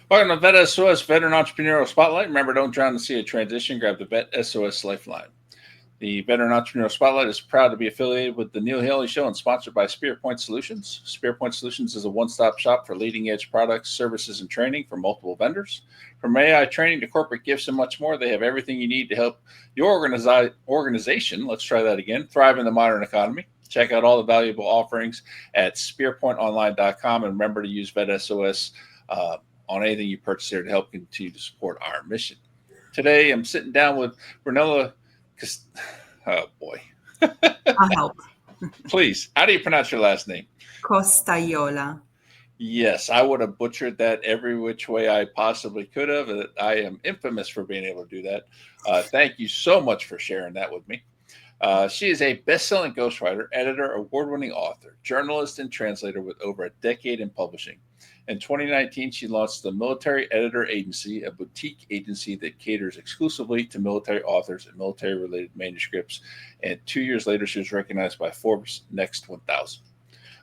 Welcome to VET S.O.S. Veteran Entrepreneurial Spotlight. Remember, don't drown in the sea of transition. Grab the VET S.O.S. Lifeline. The Veteran Entrepreneurial Spotlight is proud to be affiliated with the Neil Haley Show and sponsored by Spearpoint Solutions. Spearpoint Solutions is a one-stop shop for leading-edge products, services, and training from multiple vendors. From AI training to corporate gifts and much more, they have everything you need to help your organization, let's try that again, thrive in the modern economy. Check out all the valuable offerings at spearpointonline.com and remember to use VET S.O.S. On anything you purchase there to help continue to support our mission. Today, I'm sitting down with Brunella. Oh boy! I'll help. Please, how do you pronounce your last name? Costagliola. Yes, I would have butchered that every which way I possibly could have. I am infamous for being able to do that. Thank you so much for sharing that with me. She is a best-selling ghostwriter, editor, award-winning author, journalist, and translator with over a decade in publishing. In 2019, she launched the Military Editor Agency, a boutique agency that caters exclusively to military authors and military-related manuscripts. And 2 years later, she was recognized by Forbes' Next 1000.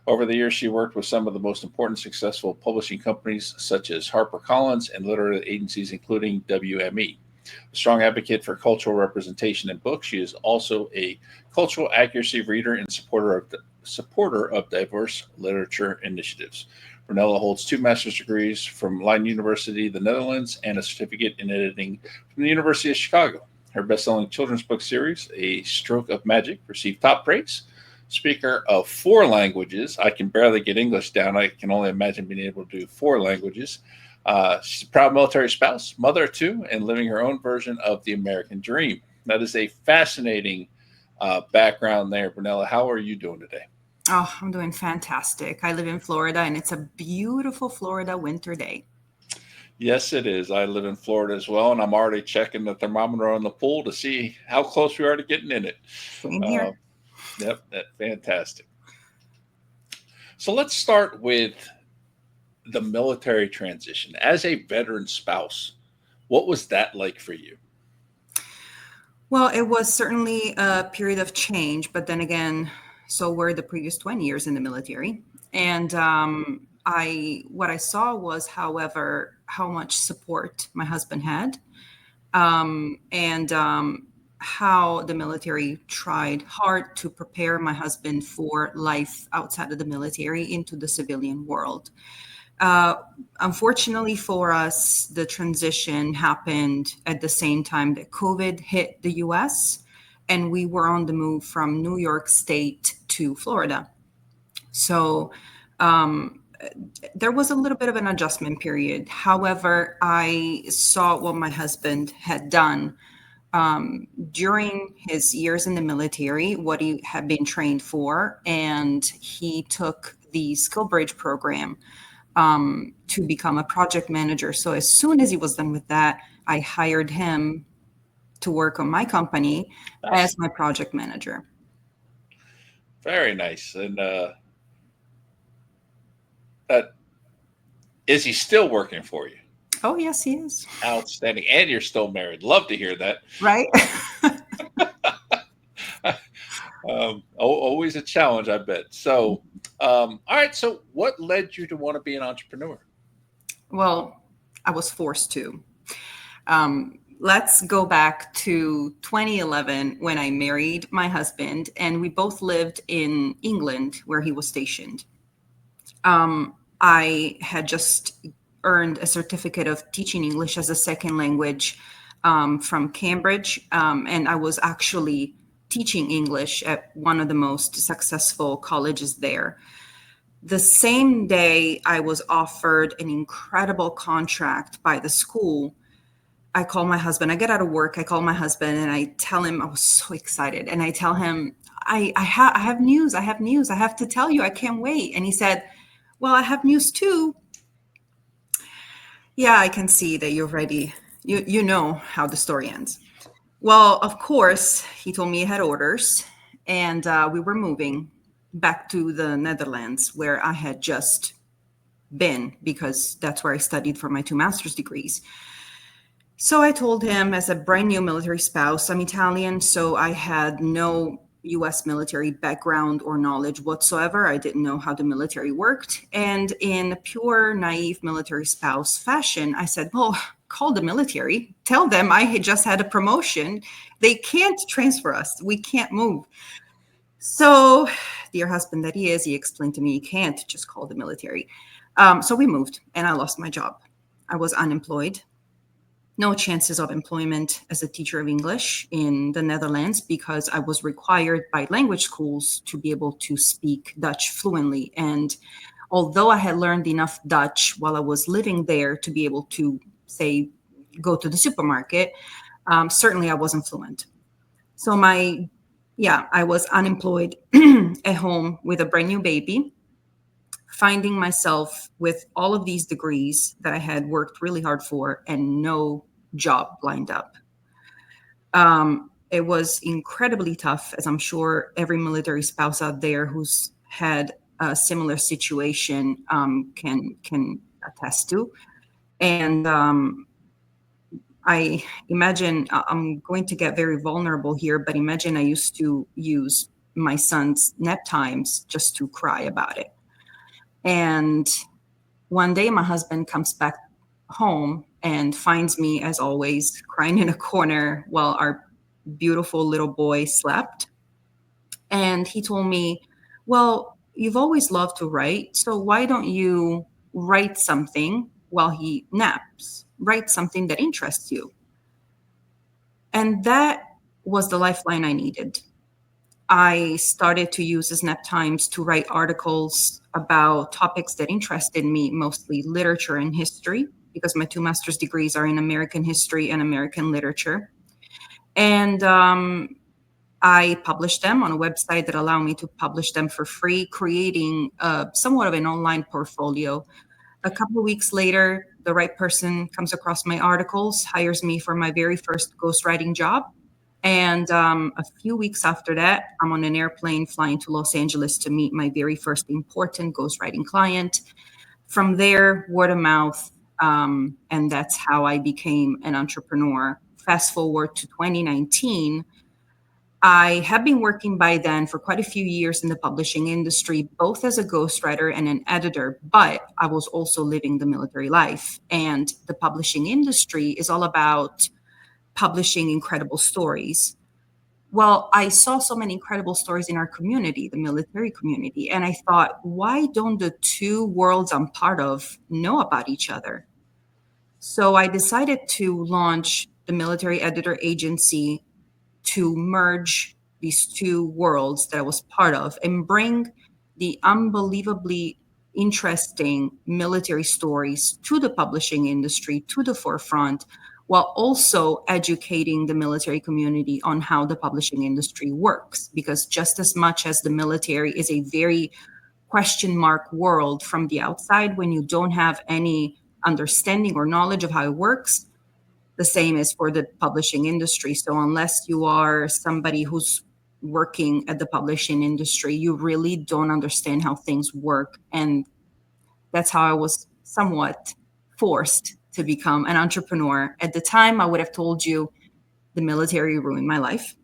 Over the years, she worked with some of the most important successful publishing companies, such as HarperCollins and literary agencies, including WME. A strong advocate for cultural representation in books, she is also a cultural accuracy reader and supporter of diverse literature initiatives. Brunella holds two master's degrees from Leiden University, the Netherlands, and a certificate in editing from the University of Chicago. Her best-selling children's book series, A Stroke of Magic, received top praise. Speaker of four languages, I can barely get English down. I can only imagine being able to do four languages. She's a proud military spouse, mother of two, and living her own version of the American dream. That is a fascinating background there, Brunella. How are you doing today? Oh, I'm doing fantastic. I live in Florida and it's a beautiful Florida winter day. Yes, it is. I live in Florida as well, and I'm already checking the thermometer on the pool to see how close we are to getting in it. Same Uh, here. yep, fantastic. So let's start with the military transition. As a veteran spouse, what was that like for you? Well, it was certainly a period of change, but then again, so were the previous 20 years in the military. And what I saw was, however, how much support my husband had, and how the military tried hard to prepare my husband for life outside of the military into the civilian world. Uh, Unfortunately for us, the transition happened at the same time that COVID hit the US, and we were on the move from New York State to Florida. So there was a little bit of an adjustment period. However, I saw what my husband had done during his years in the military, what he had been trained for, and he took the Skill Bridge program to become a project manager. So as soon as he was done with that, I hired him to work on my company Nice. as my project manager. Very nice. And uh, is he still working for you? Oh, yes, he is. Outstanding. And you're still married. Love to hear that. Right? Always a challenge, I bet. So, all right. So, what led you to want to be an entrepreneur? Well, I was forced to. Let's go back to 2011 when I married my husband, and we both lived in England where he was stationed. I had just earned a certificate of teaching English as a second language from Cambridge, and I was actually teaching English at one of the most successful colleges there. The same day I was offered an incredible contract by the school, I call my husband. I get out of work. I call my husband and I tell him I was so excited. And I tell him, I have news. I have news. I have to tell you. I can't wait. And he said, well, I have news too. Yeah, I can see that you're ready. You know how the story ends. Well, of course, he told me he had orders, and we were moving back to the Netherlands where I had just been because that's where I studied for my two master's degrees. So I told him, as a brand new military spouse, I'm Italian, so I had no US military background or knowledge whatsoever. I didn't know how the military worked. And in pure naive military spouse fashion, I said, well, call the military, tell them I had just had a promotion. They can't transfer us. We can't move. So, dear husband that he is, he explained to me, you can't just call the military. So we moved and I lost my job. I was unemployed, no chances of employment as a teacher of English in the Netherlands because I was required by language schools to be able to speak Dutch fluently. And although I had learned enough Dutch while I was living there to be able to, say, go to the supermarket, certainly I wasn't fluent. So I was unemployed at home with a brand new baby, finding myself with all of these degrees that I had worked really hard for and no job lined up. It was incredibly tough, as I'm sure every military spouse out there who's had a similar situation can attest to. And I imagine I'm going to get very vulnerable here, but imagine I used to use my son's nap times just to cry about it. And one day, my husband comes back home and finds me, as always, crying in a corner while our beautiful little boy slept. And he told me, well, you've always loved to write. So why don't you write something while he naps? Write something that interests you. And that was the lifeline I needed. I started to use the nap times to write articles about topics that interested me, mostly literature and history, because my two master's degrees are in American history and American literature. And I published them on a website that allowed me to publish them for free, creating somewhat of an online portfolio. A couple of weeks later, the right person comes across my articles, hires me for my very first ghostwriting job. And a few weeks after that, I'm on an airplane flying to Los Angeles to meet my very first important ghostwriting client. From there, word of mouth, and that's how I became an entrepreneur. Fast forward to 2019, I have been working by then for quite a few years in the publishing industry, both as a ghostwriter and an editor, but I was also living the military life. And the publishing industry is all about publishing incredible stories. Well, I saw so many incredible stories in our community, the military community, and I thought, why don't the two worlds I'm part of know about each other? So I decided to launch the military editor agency to merge these two worlds that I was part of and bring the unbelievably interesting military stories to the publishing industry, to the forefront, while also educating the military community on how the publishing industry works. Because just as much as the military is a very question mark world from the outside, when you don't have any understanding or knowledge of how it works, the same is for the publishing industry. So unless you are somebody who's working at the publishing industry, you really don't understand how things work. And that's how I was somewhat forced to become an entrepreneur. At the time, I would have told you the military ruined my life.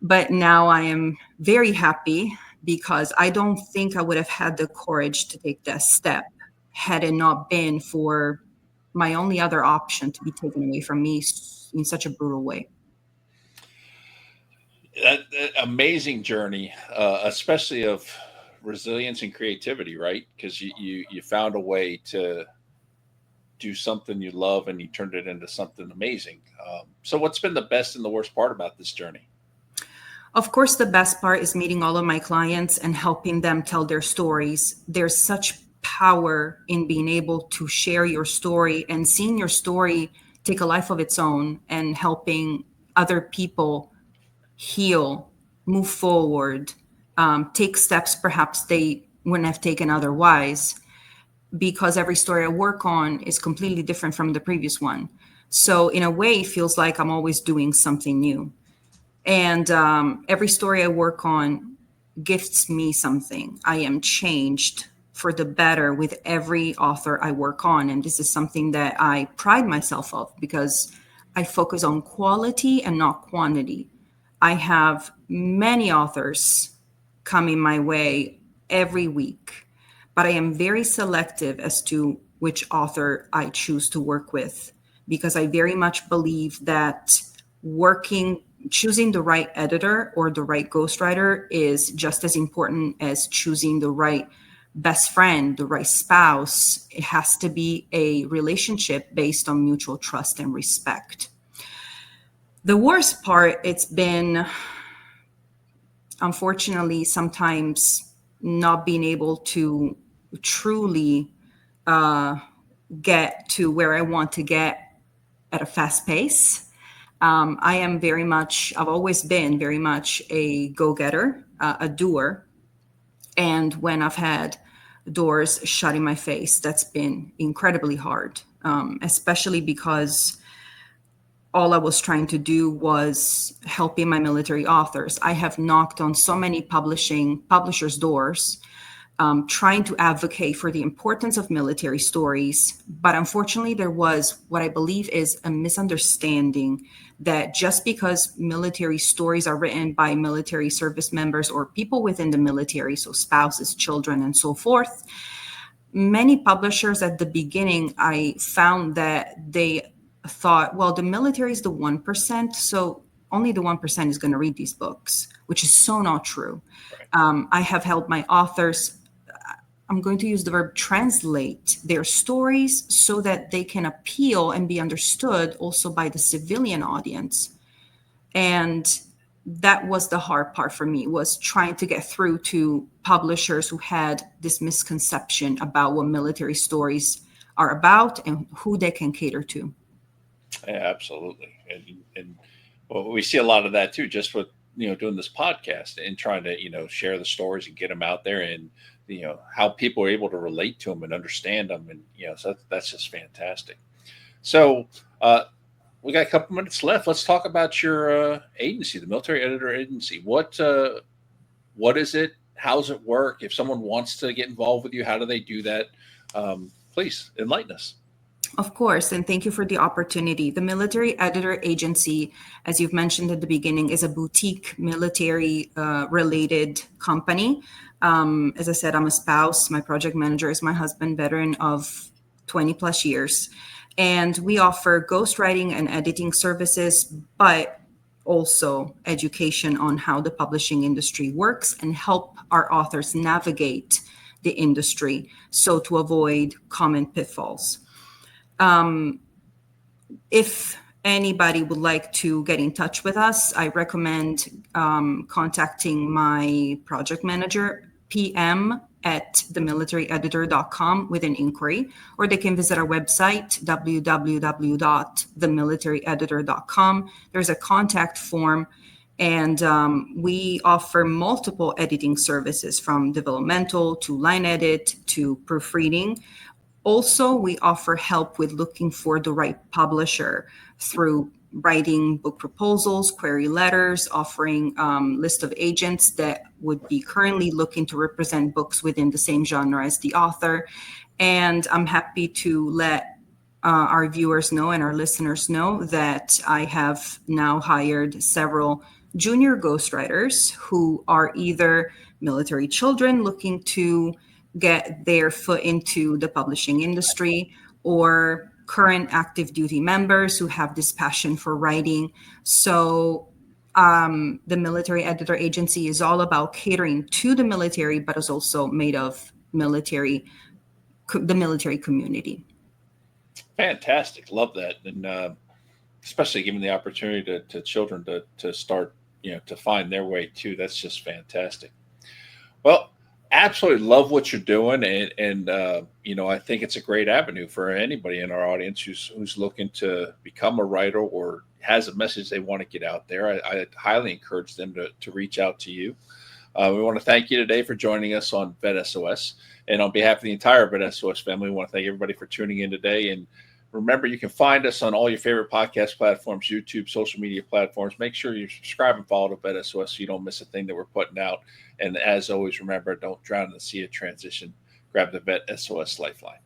But now I am very happy because I don't think I would have had the courage to take that step had it not been for my only other option to be taken away from me in such a brutal way. That amazing journey, especially of resilience and creativity, right? Because you found a way to do something you love and you turned it into something amazing. So, what's been the best and the worst part about this journey? Of course, the best part is meeting all of my clients and helping them tell their stories. There's such power in being able to share your story and seeing your story take a life of its own and helping other people heal, move forward, take steps perhaps they wouldn't have taken otherwise, because every story I work on is completely different from the previous one. So, in a way, it feels like I'm always doing something new. And every story I work on gifts me something. I am changed for the better with every author I work on. And this is something that I pride myself of because I focus on quality and not quantity. I have many authors coming my way every week, but I am very selective as to which author I choose to work with, because I very much believe that choosing the right editor or the right ghostwriter is just as important as choosing the right best friend, the right spouse. It has to be a relationship based on mutual trust and respect. The worst part, it's been, unfortunately, sometimes not being able to truly get to where I want to get at a fast pace. I've always been very much a go-getter, a doer. And when I've had doors shut in my face, that's been incredibly hard, especially because all I was trying to do was helping my military authors. I have knocked on so many publishers' doors, trying to advocate for the importance of military stories. But unfortunately, there was what I believe is a misunderstanding that just because military stories are written by military service members or people within the military, so spouses, children, and so forth, many publishers at the beginning, I found that they thought, well, the military is the 1%, so only the 1% is going to read these books, which is so not true. Right. I have helped my authors, I'm going to use the verb translate their stories so that they can appeal and be understood also by the civilian audience. And that was the hard part for me, was trying to get through to publishers who had this misconception about what military stories are about and who they can cater to. Yeah, absolutely. And well, we see a lot of that too, just with, doing this podcast and trying to, share the stories and get them out there, and, how people are able to relate to them and understand them. And, so that's just fantastic. So, we got a couple minutes left. Let's talk about your agency, the Military Editor Agency. What is it? How does it work? If someone wants to get involved with you, how do they do that? Please enlighten us. Of course, and thank you for the opportunity. The Military Editor Agency, as you've mentioned at the beginning, is a boutique military related company. As I said, I'm a spouse. My project manager is my husband, veteran of 20 plus years. And we offer ghostwriting and editing services, but also education on how the publishing industry works and help our authors navigate the industry so to avoid common pitfalls. If anybody would like to get in touch with us, I recommend contacting my project manager, PM@themilitaryeditor.com, with an inquiry, or they can visit our website, www.themilitaryeditor.com. There's a contact form, and we offer multiple editing services, from developmental to line edit to proofreading. Also, we offer help with looking for the right publisher through writing book proposals, query letters, offering list of agents that would be currently looking to represent books within the same genre as the author. And I'm happy to let our viewers know and our listeners know that I have now hired several junior ghostwriters who are either military children looking to get their foot into the publishing industry, or current active duty members who have this passion for writing. So the Military Editor Agency is all about catering to the military, but is also made of the military community. Fantastic. Love that. And especially giving the opportunity to children to start, to find their way too. That's just fantastic. Well, absolutely love what you're doing, and I think it's a great avenue for anybody in our audience who's looking to become a writer or has a message they want to get out there. I highly encourage them to reach out to you. We want to thank you today for joining us on VET S.O.S. And on behalf of the entire VET S.O.S family, we want to thank everybody for tuning in today. And remember, you can find us on all your favorite podcast platforms, YouTube, social media platforms. Make sure you subscribe and follow to VET S.O.S so you don't miss a thing that we're putting out. And as always, remember, don't drown in the sea of transition. Grab the VET S.O.S Lifeline.